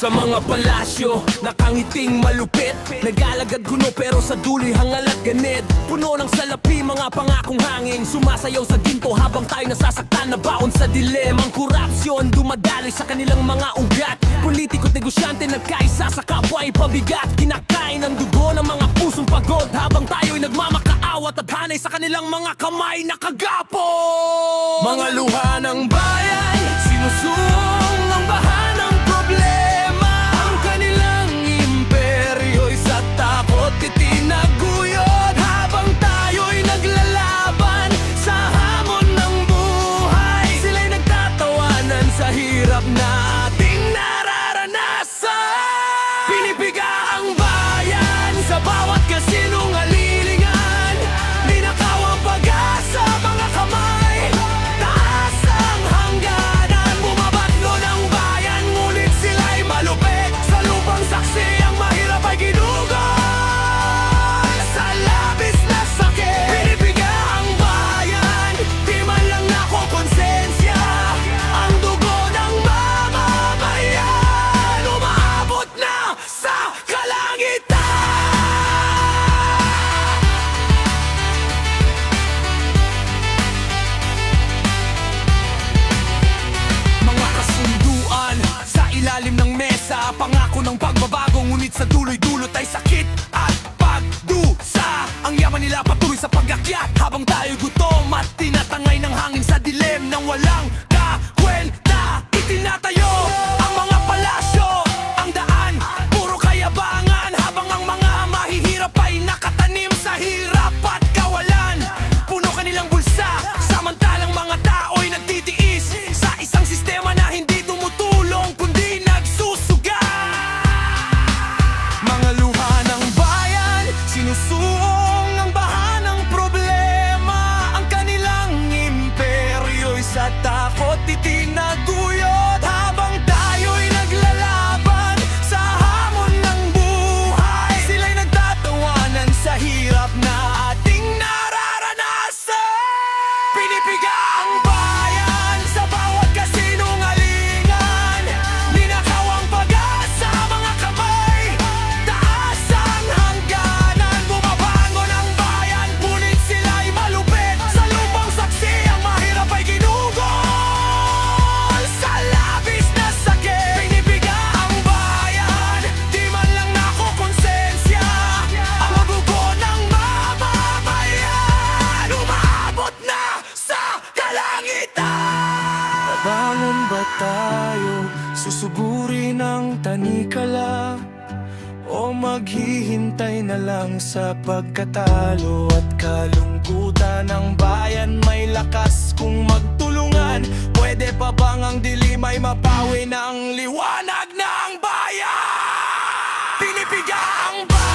Sa mga palasyo, nakangiting malupit, nag-alagad guno pero sa dulo'y hangal at ganid. Puno ng salapi, mga pangakong hangin, sumasayaw sa ginto habang tayo nasasaktan na baon sa dilim. Ang korupsyon dumadaloy sa kanilang mga ugat, politiko't negosyante nagkaisa sa kapwa ay pabigat. Kinakain ang dugo ng mga pusong pagod habang tayo'y nagmamakaawat at hanay sa kanilang mga kamay nakagapo. Mga luha ng bayan, sinusung ang bahan ng problema. Itinaguyod habang tayo'y naglalaban sa hamon ng buhay. Sila'y nagtatawanan sa hirap na ating nararanasan. Pinipiga ang bayan sa bawat kasinungalingan, ninakaw ang pag-asa, mga kamay, taas ang hangganan. Bumabatlo ng bayan, ngunit sila'y malupit. Sa lupang saksi ang mahirap ay ginugol. Pangako ng pagbabago, ngunit sa dulo'y dulot ay sakit at pagdusa. Ang yaman nila patuloy sa pag-akyat habang tayo gutom at tinatangay ng hangin sa dilim ng walang kakwenta. Itinatayo ang mga palasyo, ang daan, puro kayabangan, habang ang mga mahihirap ay nakatanim sa hirap at kawalan. Puno kanilang bulsa, samantalang mga tao'y nagtitiis sa isang sistema na hindi tumutulong kundi nagsusuga. Sinusuong ang bahan ng problema, ang kanilang imperyo'y sa takot itinaguyod habang tayo'y naglalaban sa hamon ng buhay. Sila'y nagtatawanan sa hirap na ating nararanasan. Pinipiga ang bayan sa bawat kasinungalingan, ninakaw ang pag-asa, mga kamay, taas ang hanggan. Bangon ba tayo, susugurin ang tanikala, o maghihintay na lang sa pagkatalo at kalungkutan ng bayan? May lakas kung magtulungan, pwede pa bang ang dilim ay mapawi ng liwanag ng bayan? Pinipiga ang bayan